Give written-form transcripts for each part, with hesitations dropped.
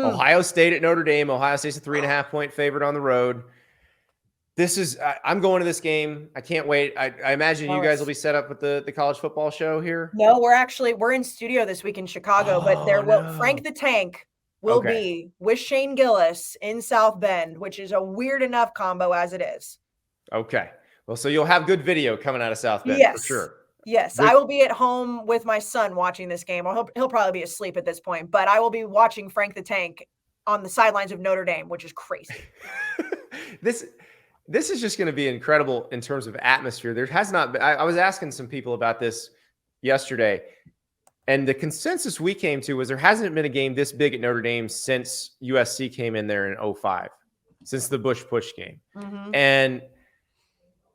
Ohio State at Notre Dame. Ohio State's a 3.5-point favorite on the road. I'm going to this game. I can't wait. I imagine you guys will be set up with the college football show here. No, we're in studio this week in Chicago, but Frank the Tank will be with Shane Gillis in South Bend, which is a weird enough combo as it is. Okay. Well, so you'll have good video coming out of South Bend for sure. Yes, I will be at home with my son watching this game. Or he'll probably be asleep at this point, but I will be watching Frank the Tank on the sidelines of Notre Dame, which is crazy. This is just going to be incredible in terms of atmosphere. There has not been, I was asking some people about this yesterday, and the consensus we came to was there hasn't been a game this big at Notre Dame since USC came in there in 2005, since the Bush push game. And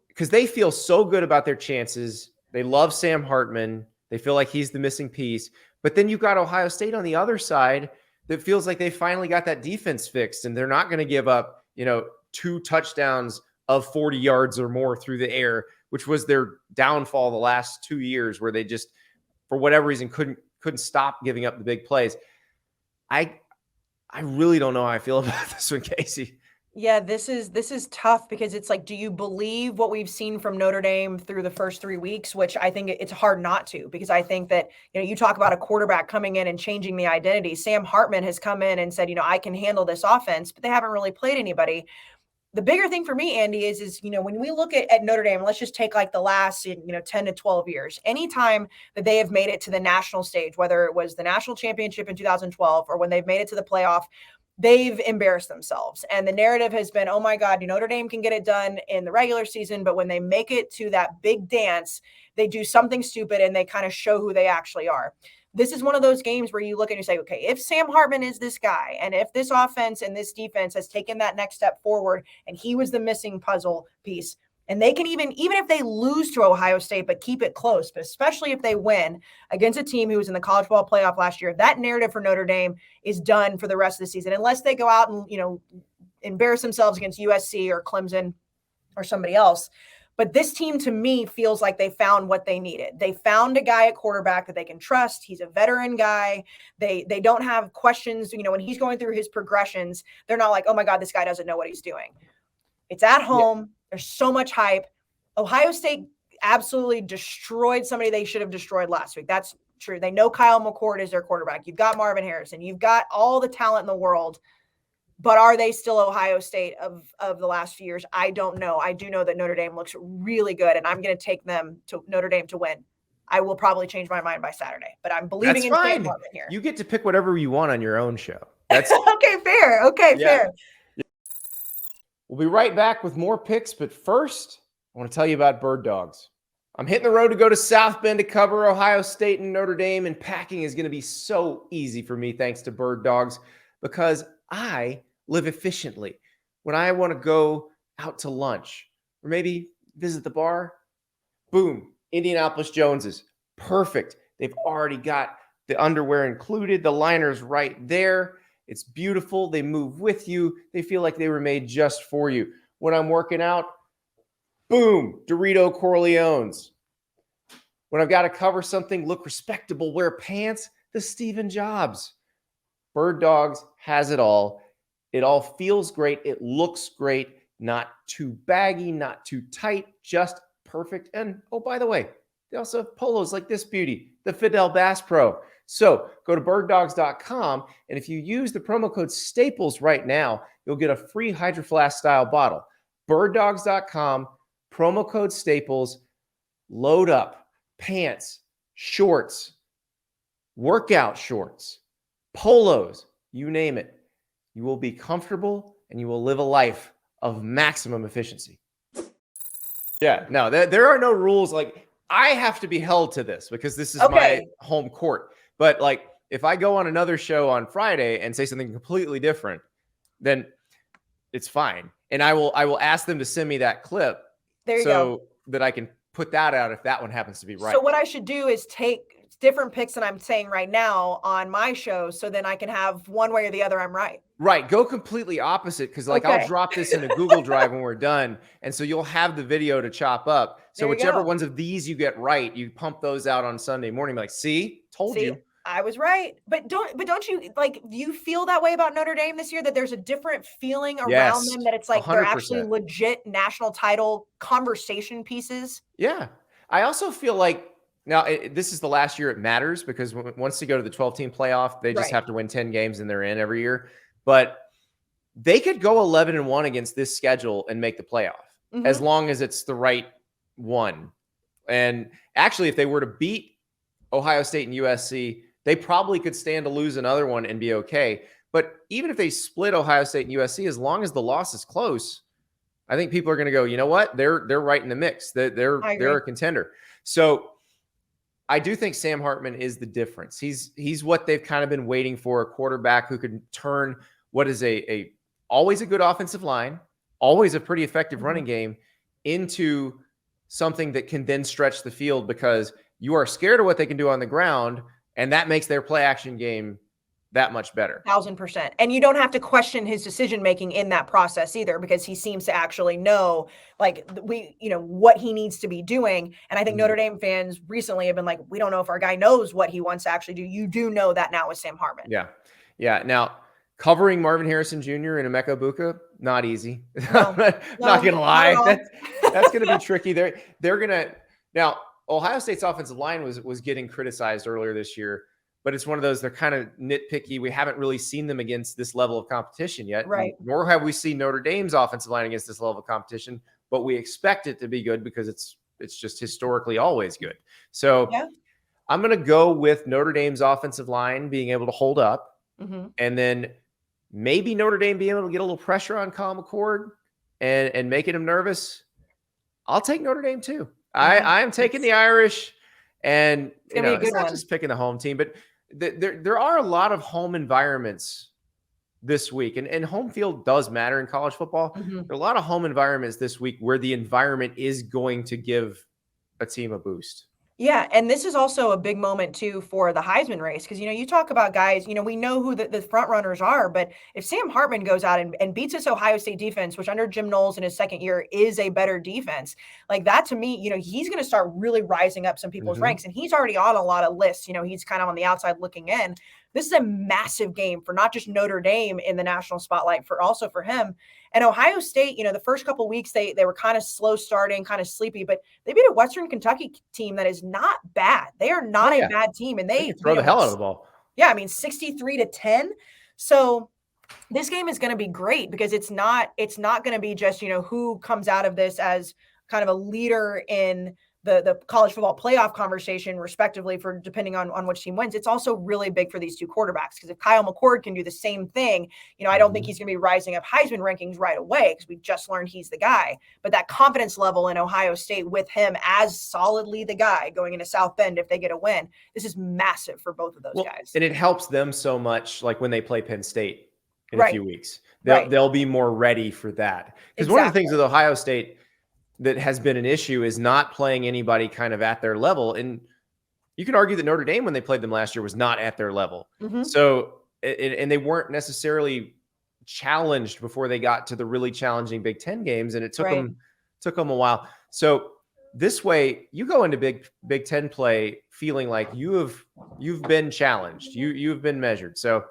because they feel so good about their chances. They love Sam Hartman. They feel like he's the missing piece. But then you've got Ohio State on the other side that feels like they finally got that defense fixed, and they're not going to give up, 2 touchdowns of 40 yards or more through the air, which was their downfall the last 2 years, where they just, for whatever reason, couldn't stop giving up the big plays. I really don't know how I feel about this one, Kayce. Yeah, this is tough because it's like, do you believe what we've seen from Notre Dame through the first 3 weeks, which I think it's hard not to, because I think that, you talk about a quarterback coming in and changing the identity. Sam Hartman has come in and said, I can handle this offense, but they haven't really played anybody. The bigger thing for me, Andy, is when we look at Notre Dame, let's just take like the last 10 to 12 years, anytime that they have made it to the national stage, whether it was the national championship in 2012 or when they've made it to the playoff, they've embarrassed themselves. And the narrative has been, oh my God, Notre Dame can get it done in the regular season, but when they make it to that big dance, they do something stupid and they kind of show who they actually are. This is one of those games where you look and you say, okay, if Sam Hartman is this guy, and if this offense and this defense has taken that next step forward, and he was the missing puzzle piece, and they can even if they lose to Ohio State, but keep it close, but especially if they win against a team who was in the college football playoff last year, that narrative for Notre Dame is done for the rest of the season, unless they go out and, embarrass themselves against USC or Clemson or somebody else. But this team, to me, feels like they found what they needed. They found a guy at quarterback that they can trust. He's a veteran guy. They don't have questions. When he's going through his progressions, they're not like, oh my God, this guy doesn't know what he's doing. It's at home. Yeah. There's so much hype. Ohio State absolutely destroyed somebody they should have destroyed last week. That's true. They know Kyle McCord is their quarterback. You've got Marvin Harrison. You've got all the talent in the world. But are they still Ohio State of the last few years? I don't know. I do know that Notre Dame looks really good, and I'm going to take them to Notre Dame to win. I will probably change my mind by Saturday, but I'm believing in Sam Hartman here. You get to pick whatever you want on your own show. That's okay, fair. Okay, fair. We'll be right back with more picks, but first, I want to tell you about Bird Dogs. I'm hitting the road to go to South Bend to cover Ohio State and Notre Dame, and packing is going to be so easy for me thanks to Bird Dogs, because I live efficiently. When I want to go out to lunch or maybe visit the bar, boom, Indianapolis Jones's. Perfect. They've already got the underwear included. The liner's right there. It's beautiful. They move with you. They feel like they were made just for you. When I'm working out, boom, Dorito Corleones. When I've got to cover something, look respectable, wear pants, the Stephen Jobs. Bird Dogs has it all. It all feels great. It looks great. Not too baggy, not too tight, just perfect. And oh, by the way, they also have polos like this beauty, the Fidel Bass Pro. So go to birddogs.com, and if you use the promo code Staples right now, you'll get a free Hydro Flask style bottle. Birddogs.com, promo code Staples. Load up pants, shorts, workout shorts, polos, you name it. You will be comfortable and you will live a life of maximum efficiency. Yeah, no, there are no rules. Like, I have to be held to this because this is my home court. But like, if I go on another show on Friday and say something completely different, then it's fine. And I will ask them to send me that clip so that I can put that out if that one happens to be right. So what I should do is take different picks that I'm saying right now on my show, so then I can have one way or the other I'm right. Right. Go completely opposite, because like I'll drop this in a Google Drive when we're done. And so you'll have the video to chop up. So whichever ones of these you get right, you pump those out on Sunday morning. Like, see, told you. I was right. But don't you like, do you feel that way about Notre Dame this year, that there's a different feeling around Yes, them, that it's like they're actually 100%. legit national title conversation pieces? Yeah. I also feel like now this is the last year it matters because once they go to the 12-team playoff, they just Right. have to win 10 games and they're in every year. But they could go 11-1 against this schedule and make the playoff as Mhm. long as it's the right one. And actually, if they were to beat Ohio State and USC, they probably could stand to lose another one and be okay. But even if they split Ohio State and USC, as long as the loss is close, I think people are going to go, you know what? They're right in the mix. I They're agree. a contender. So I do think Sam Hartman is the difference. He's what they've kind of been waiting for, a quarterback who can turn what is a always a good offensive line, always a pretty effective Mhm. running game into something that can then stretch the field because you are scared of what they can do on the ground, and that makes their play action game that much better. 1,000%. And you don't have to question his decision making in that process either, because he seems to actually know, like, what he needs to be doing. And I think Mhm. Notre Dame fans recently have been like, we don't know if our guy knows what he wants to actually do. You do know that now with Sam Hartman. Yeah. Yeah. Now, covering Marvin Harrison Jr. and Emeka Buka, not easy. No, Not no, gonna not at lie. all. That's gonna be tricky. They're gonna now Ohio State's offensive line was getting criticized earlier this year, but it's one of those, they're kind of nitpicky. We haven't really seen them against this level of competition yet, Right. nor have we seen Notre Dame's offensive line against this level of competition, but we expect it to be good because it's just historically always good. So Yeah. I'm gonna go with Notre Dame's offensive line being able to hold up. Hmm. And then maybe Notre Dame being able to get a little pressure on Kyle McCord and making him nervous. I'll take Notre Dame too. Yeah. I am taking the Irish, and It's going to be a it's good not one. just picking the home team, but there are a lot of home environments this week, and home field does matter in college football. Mhm. There are a lot of home environments this week where the environment is going to give a team a boost. Yeah, and this is also a big moment too for the Heisman race, because you talk about guys, we know who the front runners are, but if Sam Hartman goes out and beats this Ohio State defense, which under Jim Knowles in his second year is a better defense, like that to me, he's going to start really rising up some people's Mhm. ranks, and he's already on a lot of lists. He's kind of on the outside looking in. This is a massive game for not just Notre Dame in the national spotlight, for also for him. And Ohio State, the first couple weeks they were kind of slow starting, kind of sleepy, but they beat a Western Kentucky team that is not bad. They are Oh not a yeah, bad team, and they they can throw beat the them. hell out of the ball. Yeah, I mean 63-10. So this game is going to be great because it's not going to be just who comes out of this as kind of a leader in the college football playoff conversation, respectively, for depending on which team wins. It's also really big for these two quarterbacks, because if Kyle McCord can do the same thing, I don't think Mhm. he's going to be rising up Heisman rankings right away, because we just learned he's the guy. But that confidence level in Ohio State with him as solidly the guy going into South Bend, if they get a win, this is massive for both of those Well, guys. and it helps them so much, like when they play Penn State in a Right. few weeks. They'll Right. they'll be more ready for that. Because one of the Exactly. things with Ohio State that has been an issue is not playing anybody kind of at their level. And you can argue that Notre Dame, when they played them last year, was not at their level. Hmm. So and they weren't necessarily challenged before they got to the really challenging Big Ten games, and it Right. took them a while. So this way, you go into Big Ten play feeling like you've been challenged, you've been measured. So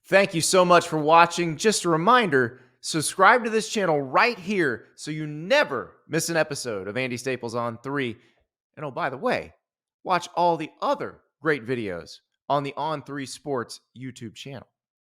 thank you so much for watching. Just a reminder, subscribe to this channel right here so you never miss an episode of Andy Staples on 3. And oh, by the way, watch all the other great videos on the On3 Sports YouTube channel.